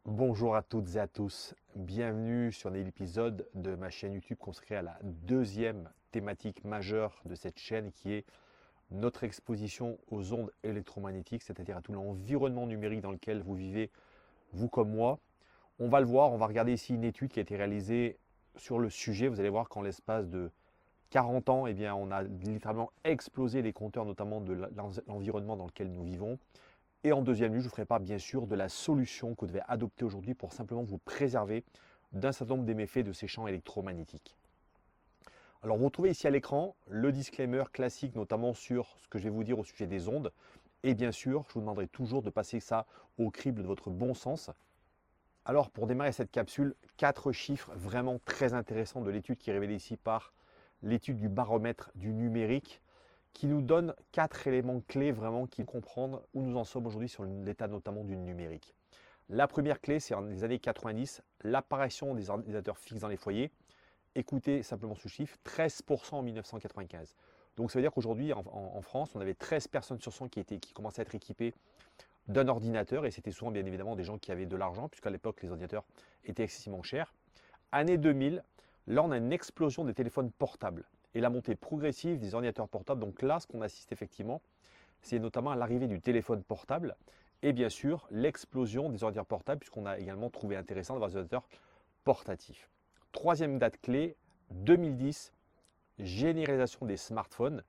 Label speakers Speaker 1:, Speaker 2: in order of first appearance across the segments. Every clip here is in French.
Speaker 1: Bonjour à toutes et à tous, bienvenue sur l'épisode de ma chaîne YouTube consacrée à la deuxième thématique majeure de cette chaîne qui est notre exposition aux ondes électromagnétiques, c'est-à-dire à tout l'environnement numérique dans lequel vous vivez, vous comme moi. On va le voir, on va regarder ici une étude qui a été réalisée sur le sujet. Vous allez voir qu'en l'espace de 40 ans, eh bien, on a littéralement explosé les compteurs, notamment de l'environnement dans lequel nous vivons. Et en deuxième lieu, je vous ferai part bien sûr de la solution que vous devez adopter aujourd'hui pour simplement vous préserver d'un certain nombre des méfaits de ces champs électromagnétiques. Alors vous retrouvez ici à l'écran le disclaimer classique, notamment sur ce que je vais vous dire au sujet des ondes. Et bien sûr, je vous demanderai toujours de passer ça au crible de votre bon sens. Alors pour démarrer cette capsule, 4 chiffres vraiment très intéressants de l'étude qui est révélée ici par l'étude du baromètre du numérique, qui nous donne 4 éléments clés vraiment qui comprennent où nous en sommes aujourd'hui sur l'état notamment du numérique. La première clé, c'est en les années 90, l'apparition des ordinateurs fixes dans les foyers. Écoutez simplement ce chiffre, 13% en 1995. Donc ça veut dire qu'aujourd'hui en France, on avait 13 personnes sur 100 qui commençaient à être équipées d'un ordinateur, et c'était souvent bien évidemment des gens qui avaient de l'argent, puisqu'à l'époque les ordinateurs étaient excessivement chers. Année 2000, là on a une explosion des téléphones portables et la montée progressive des ordinateurs portables. Donc là, ce qu'on assiste effectivement, c'est notamment à l'arrivée du téléphone portable et bien sûr l'explosion des ordinateurs portables, puisqu'on a également trouvé intéressant d'avoir des ordinateurs portatifs. Troisième date clé, 2010, généralisation des smartphones.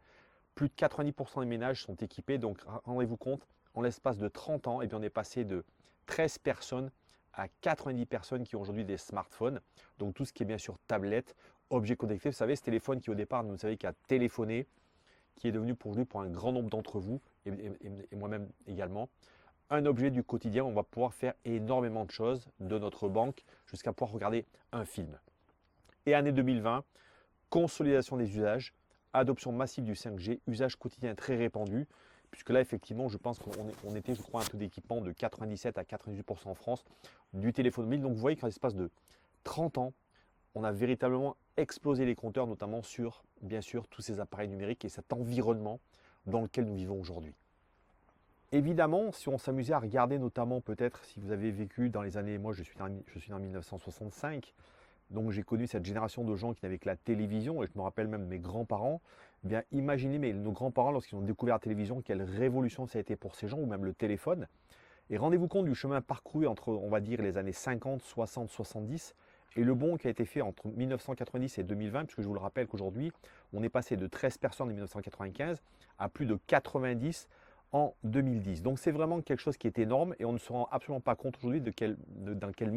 Speaker 1: Plus de 90% des ménages sont équipés, donc rendez-vous compte, en l'espace de 30 ans, eh bien, on est passé de 13 personnes à 90 personnes qui ont aujourd'hui des smartphones. Donc tout ce qui est bien sûr tablette, objets connectés. Vous savez, ce téléphone qui au départ, vous savez, qui a téléphoné, qui est devenu pour un grand nombre d'entre vous, et moi-même également, un objet du quotidien. On va pouvoir faire énormément de choses, de notre banque jusqu'à pouvoir regarder un film. Et année 2020, consolidation des usages, adoption massive du 5G, usage quotidien très répandu, puisque là, effectivement, je pense qu'on était, je crois, un taux d'équipement de 97 à 98% en France du téléphone mobile. Donc, vous voyez qu'en l'espace de 30 ans, on a véritablement explosé les compteurs, notamment sur, bien sûr, tous ces appareils numériques et cet environnement dans lequel nous vivons aujourd'hui. Évidemment, si on s'amusait à regarder, notamment peut-être si vous avez vécu dans les années, moi je suis né en 1965, donc j'ai connu cette génération de gens qui n'avaient que la télévision, et je me rappelle même de mes grands-parents. Eh bien, imaginez nos grands-parents, lorsqu'ils ont découvert la télévision, quelle révolution ça a été pour ces gens, ou même le téléphone. Et rendez-vous compte du chemin parcouru entre, on va dire, les années 50, 60, 70, et le bond qui a été fait entre 1990 et 2020, puisque je vous le rappelle qu'aujourd'hui, on est passé de 13 personnes en 1995 à plus de 90 en 2010. Donc c'est vraiment quelque chose qui est énorme, et on ne se rend absolument pas compte aujourd'hui dans quelle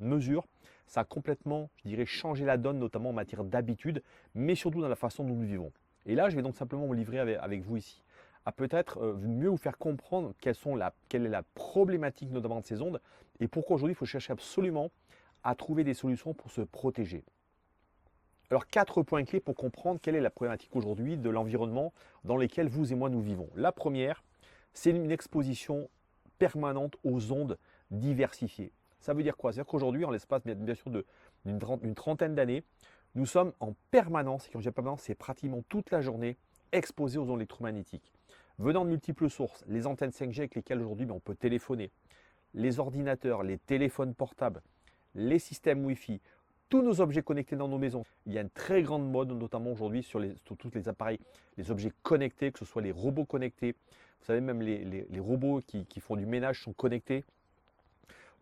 Speaker 1: mesure ça a complètement, je dirais, changé la donne, notamment en matière d'habitude, mais surtout dans la façon dont nous vivons. Et là, je vais donc simplement me livrer avec vous ici à peut-être mieux vous faire comprendre quelle est la problématique notamment de ces ondes, et pourquoi aujourd'hui il faut chercher absolument à trouver des solutions pour se protéger. Alors 4 points clés pour comprendre quelle est la problématique aujourd'hui de l'environnement dans lequel vous et moi nous vivons. La première, c'est une exposition permanente aux ondes diversifiées. Ça veut dire quoi? C'est-à-dire qu'aujourd'hui, en l'espace bien sûr d'une trentaine d'années, nous sommes en permanence, et quand je dis permanence, c'est pratiquement toute la journée, exposés aux ondes électromagnétiques. Venant de multiples sources, les antennes 5G avec lesquelles aujourd'hui on peut téléphoner, les ordinateurs, les téléphones portables, les systèmes Wi-Fi, tous nos objets connectés dans nos maisons. Il y a une très grande mode, notamment aujourd'hui, sur tous les appareils, les objets connectés, que ce soit les robots connectés. Vous savez, même les robots qui font du ménage sont connectés.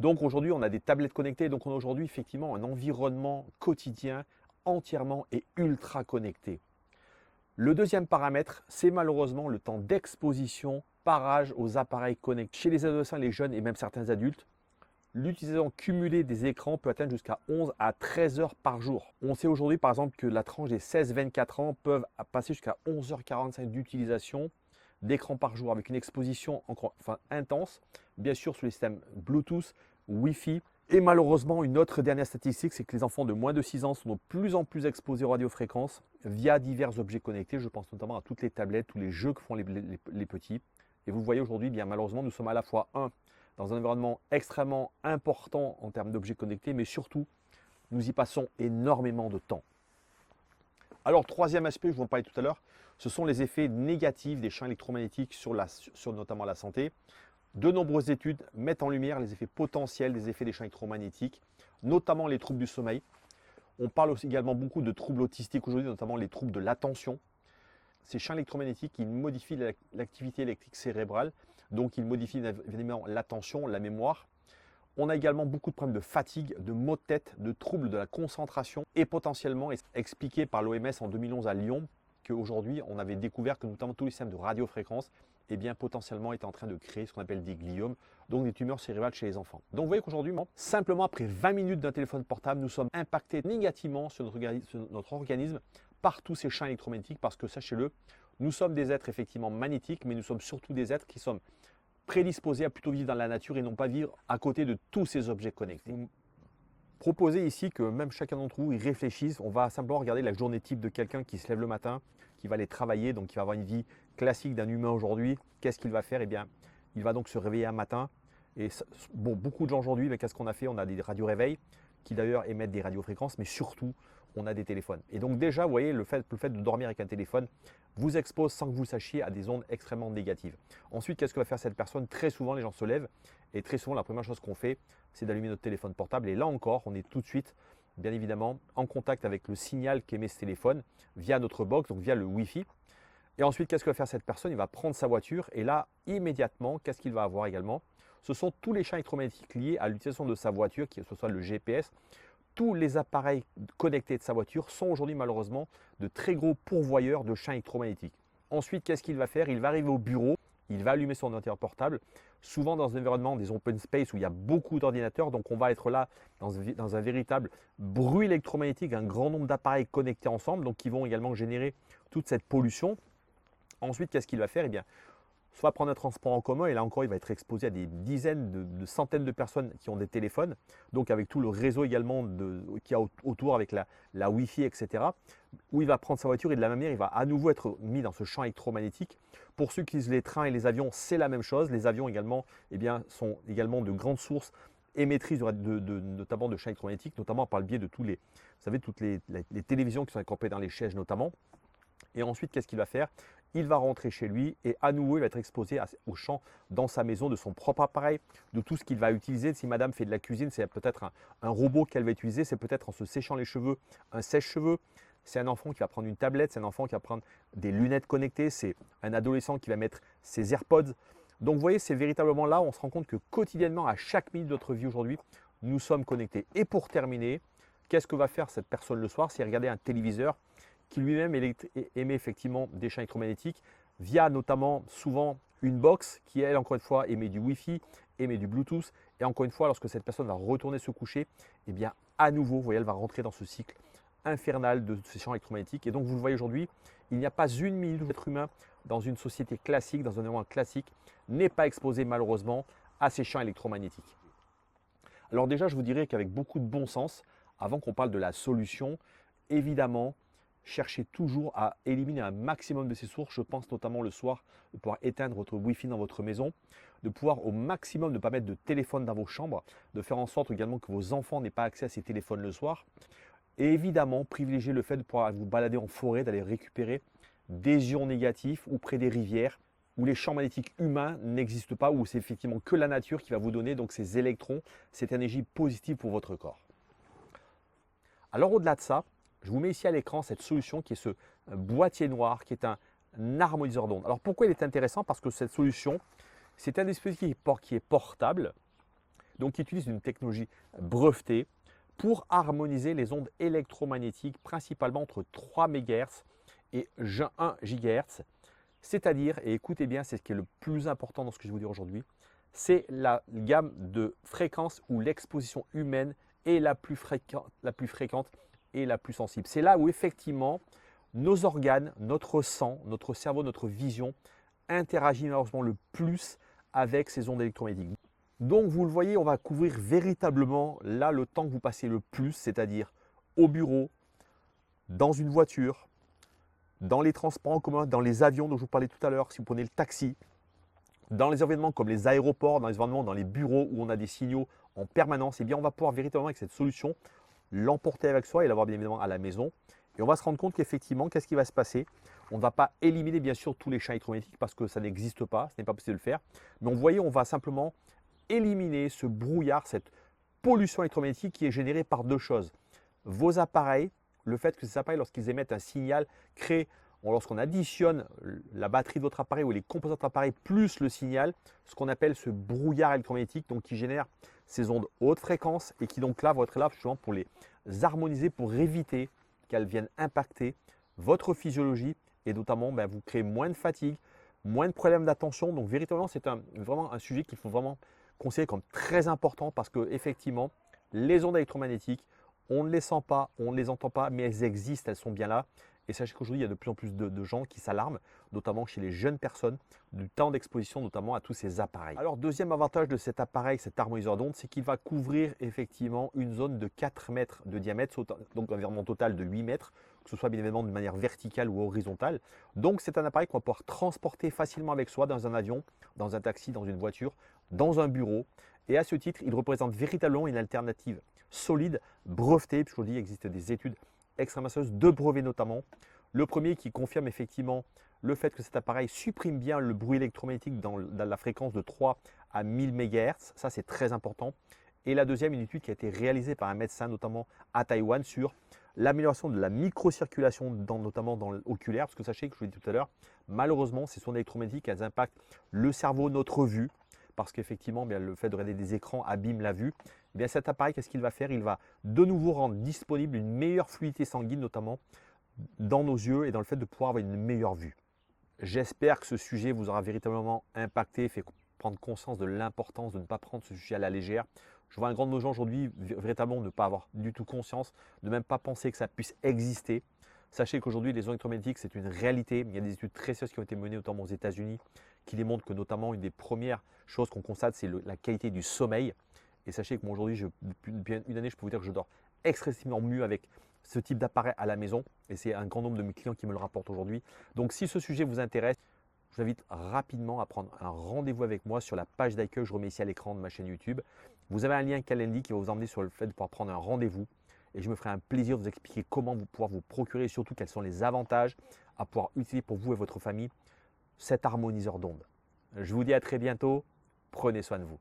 Speaker 1: Donc aujourd'hui, on a des tablettes connectées. Donc on a aujourd'hui effectivement un environnement quotidien entièrement et ultra connecté. Le deuxième paramètre, c'est malheureusement le temps d'exposition par âge aux appareils connectés. Chez les adolescents, les jeunes et même certains adultes, l'utilisation cumulée des écrans peut atteindre jusqu'à 11 à 13 heures par jour. On sait aujourd'hui par exemple que la tranche des 16-24 ans peuvent passer jusqu'à 11h45 d'utilisation d'écran par jour, avec une exposition intense, bien sûr sur les systèmes Bluetooth, Wi-Fi. Et malheureusement, une autre dernière statistique, c'est que les enfants de moins de 6 ans sont de plus en plus exposés aux radiofréquences via divers objets connectés. Je pense notamment à toutes les tablettes, tous les jeux que font les petits. Et vous voyez aujourd'hui, bien malheureusement, nous sommes à la fois dans un environnement extrêmement important en termes d'objets connectés, mais surtout, nous y passons énormément de temps. Alors, troisième aspect, je vous en parlais tout à l'heure, ce sont les effets négatifs des champs électromagnétiques sur notamment la santé. De nombreuses études mettent en lumière les effets potentiels des effets des champs électromagnétiques, notamment les troubles du sommeil. On parle aussi également beaucoup de troubles autistiques aujourd'hui, notamment les troubles de l'attention. Ces champs électromagnétiques, ils modifient l'activité électrique cérébrale, donc ils modifient évidemment l'attention, la mémoire. On a également beaucoup de problèmes de fatigue, de maux de tête, de troubles de la concentration et potentiellement expliqué par l'OMS en 2011 à Lyon qu'aujourd'hui on avait découvert que notamment tous les systèmes de radiofréquence potentiellement étaient en train de créer ce qu'on appelle des gliomes, donc des tumeurs cérébrales chez les enfants. Donc vous voyez qu'aujourd'hui, simplement après 20 minutes d'un téléphone portable, nous sommes impactés négativement sur notre organisme par tous ces champs électromagnétiques parce que sachez-le, nous sommes des êtres effectivement magnétiques, mais nous sommes surtout des êtres qui sont prédisposés à plutôt vivre dans la nature et non pas vivre à côté de tous ces objets connectés. Vous proposez ici que même chacun d'entre vous y réfléchisse. On va simplement regarder la journée type de quelqu'un qui se lève le matin, qui va aller travailler, donc qui va avoir une vie classique d'un humain aujourd'hui. Qu'est-ce qu'il va faire? Eh bien, il va donc se réveiller un matin. Et bon, beaucoup de gens aujourd'hui, mais qu'est-ce qu'on a fait? On a des radio-réveils qui d'ailleurs émettent des radiofréquences, mais surtout, on a des téléphones. Et donc déjà, vous voyez, le fait de dormir avec un téléphone vous expose sans que vous le sachiez à des ondes extrêmement négatives. Ensuite, qu'est-ce que va faire cette personne? Très souvent, les gens se lèvent et très souvent, la première chose qu'on fait, c'est d'allumer notre téléphone portable. Et là encore, on est tout de suite, bien évidemment, en contact avec le signal qu'émet ce téléphone via notre box, donc via le Wi-Fi. Et ensuite, qu'est-ce que va faire cette personne? Il va prendre sa voiture et là, immédiatement, qu'est-ce qu'il va avoir également? Ce sont tous les champs électromagnétiques liés à l'utilisation de sa voiture, que ce soit le GPS. Tous les appareils connectés de sa voiture sont aujourd'hui malheureusement de très gros pourvoyeurs de champs électromagnétiques. Ensuite, qu'est-ce qu'il va faire? Il va arriver au bureau, il va allumer son ordinateur portable, souvent dans un environnement des open space où il y a beaucoup d'ordinateurs, donc on va être là dans un véritable bruit électromagnétique, un grand nombre d'appareils connectés ensemble, donc qui vont également générer toute cette pollution. Ensuite, qu'est-ce qu'il va faire? Eh bien, soit prendre un transport en commun, et là encore, il va être exposé à des dizaines de centaines de personnes qui ont des téléphones, donc avec tout le réseau également qu'il y a autour, avec la Wi-Fi, etc., où il va prendre sa voiture et de la même manière, il va à nouveau être mis dans ce champ électromagnétique. Pour ceux qui utilisent les trains et les avions, c'est la même chose. Les avions également sont également de grandes sources émettrices notamment de champs électromagnétiques, notamment par le biais de toutes les télévisions qui sont incorporées dans les sièges notamment. Et ensuite, qu'est-ce qu'il va faire? Il va rentrer chez lui et à nouveau, il va être exposé au champ dans sa maison de son propre appareil, de tout ce qu'il va utiliser. Si madame fait de la cuisine, c'est peut-être un robot qu'elle va utiliser, c'est peut-être en se séchant les cheveux, un sèche-cheveux. C'est un enfant qui va prendre une tablette, c'est un enfant qui va prendre des lunettes connectées, c'est un adolescent qui va mettre ses AirPods. Donc vous voyez, c'est véritablement là, on se rend compte que quotidiennement, à chaque minute de notre vie aujourd'hui, nous sommes connectés. Et pour terminer, qu'est-ce que va faire cette personne le soir? C'est regarder un téléviseur qui lui-même émet effectivement des champs électromagnétiques via notamment souvent une box qui, elle, encore une fois, émet du Wi-Fi, émet du Bluetooth. Et encore une fois, lorsque cette personne va retourner se coucher, eh bien, à nouveau, vous voyez, elle va rentrer dans ce cycle infernal de ces champs électromagnétiques. Et donc, vous le voyez aujourd'hui, il n'y a pas une minute où l'être humain, dans une société classique, dans un environnement classique, n'est pas exposé malheureusement à ces champs électromagnétiques. Alors déjà, je vous dirais qu'avec beaucoup de bon sens, avant qu'on parle de la solution, évidemment, cherchez toujours à éliminer un maximum de ces sources. Je pense notamment le soir de pouvoir éteindre votre Wi-Fi dans votre maison, de pouvoir au maximum ne pas mettre de téléphone dans vos chambres, de faire en sorte également que vos enfants n'aient pas accès à ces téléphones le soir. Et évidemment, privilégier le fait de pouvoir vous balader en forêt, d'aller récupérer des ions négatifs ou près des rivières où les champs magnétiques humains n'existent pas, où c'est effectivement que la nature qui va vous donner donc ces électrons, cette énergie positive pour votre corps. Alors au-delà de ça, je vous mets ici à l'écran cette solution qui est ce boîtier noir, qui est un harmoniseur d'ondes. Alors pourquoi il est intéressant? Parce que cette solution, c'est un dispositif qui est portable, donc qui utilise une technologie brevetée pour harmoniser les ondes électromagnétiques, principalement entre 3 MHz et 1 GHz. C'est-à-dire, et écoutez bien, c'est ce qui est le plus important dans ce que je vais vous dire aujourd'hui, c'est la gamme de fréquences où l'exposition humaine est la plus fréquente et la plus sensible. C'est là où effectivement nos organes, notre sang, notre cerveau, notre vision interagissent malheureusement le plus avec ces ondes électromagnétiques. Donc vous le voyez, on va couvrir véritablement là le temps que vous passez le plus, c'est-à-dire au bureau, dans une voiture, dans les transports en commun, dans les avions dont je vous parlais tout à l'heure, si vous prenez le taxi, dans les environnements comme les aéroports, dans les environnements, dans les bureaux où on a des signaux en permanence, eh bien on va pouvoir véritablement avec cette solution l'emporter avec soi et l'avoir bien évidemment à la maison. Et on va se rendre compte qu'effectivement, qu'est-ce qui va se passer? On ne va pas éliminer bien sûr tous les champs électromagnétiques parce que ça n'existe pas, ce n'est pas possible de le faire. Mais vous voyez, on va simplement éliminer ce brouillard, cette pollution électromagnétique qui est générée par deux choses. Vos appareils, le fait que ces appareils, lorsqu'ils émettent un signal, créent, lorsqu'on additionne la batterie de votre appareil ou les composants de votre appareil plus le signal, ce qu'on appelle ce brouillard électromagnétique, donc qui génère ces ondes haute fréquence et qui donc là vont être là justement pour les harmoniser, pour éviter qu'elles viennent impacter votre physiologie et notamment vous créez moins de fatigue, moins de problèmes d'attention. Donc véritablement, c'est vraiment un sujet qu'il faut vraiment considérer comme très important parce que effectivement, les ondes électromagnétiques, on ne les sent pas, on ne les entend pas, mais elles existent, elles sont bien là. Et sachez qu'aujourd'hui, il y a de plus en plus de gens qui s'alarment, notamment chez les jeunes personnes, du temps d'exposition notamment à tous ces appareils. Alors, deuxième avantage de cet appareil, cet harmoniseur d'ondes, c'est qu'il va couvrir effectivement une zone de 4 mètres de diamètre, donc un environnement total de 8 mètres, que ce soit bien évidemment de manière verticale ou horizontale. Donc, c'est un appareil qu'on va pouvoir transporter facilement avec soi dans un avion, dans un taxi, dans une voiture, dans un bureau. Et à ce titre, il représente véritablement une alternative solide, brevetée, puisqu'on dit qu'il existe des études extrêmement sérieuses, deux brevets notamment. Le premier qui confirme effectivement le fait que cet appareil supprime bien le bruit électromagnétique dans la fréquence de 3 à 1000 MHz. Ça, c'est très important. Et la deuxième, une étude qui a été réalisée par un médecin, notamment à Taïwan, sur l'amélioration de la microcirculation, notamment dans l'oculaire. Parce que sachez que je vous l'ai dit tout à l'heure, malheureusement, ces ondes électromagnétiques, elles impactent le cerveau, notre vue. Parce qu'effectivement, le fait de regarder des écrans abîme la vue. Bien, cet appareil, qu'est-ce qu'il va faire? Il va de nouveau rendre disponible une meilleure fluidité sanguine, notamment dans nos yeux et dans le fait de pouvoir avoir une meilleure vue. J'espère que ce sujet vous aura véritablement impacté, fait prendre conscience de l'importance de ne pas prendre ce sujet à la légère. Je vois un grand nombre de gens aujourd'hui véritablement ne pas avoir du tout conscience, de même pas penser que ça puisse exister. Sachez qu'aujourd'hui, les ondes électromagnétiques, c'est une réalité. Il y a des études très sérieuses qui ont été menées, notamment aux États-Unis, qui démontrent que notamment une des premières choses qu'on constate, c'est la qualité du sommeil. Et sachez que moi aujourd'hui, depuis une année, je peux vous dire que je dors extrêmement mieux avec ce type d'appareil à la maison. Et c'est un grand nombre de mes clients qui me le rapportent aujourd'hui. Donc si ce sujet vous intéresse, je vous invite rapidement à prendre un rendez-vous avec moi sur la page d'accueil que je remets ici à l'écran de ma chaîne YouTube. Vous avez un lien Calendly qui va vous emmener sur le fait de pouvoir prendre un rendez-vous. Et je me ferai un plaisir de vous expliquer comment vous pouvoir vous procurer et surtout quels sont les avantages à pouvoir utiliser pour vous et votre famille cet harmoniseur d'ondes. Je vous dis à très bientôt. Prenez soin de vous.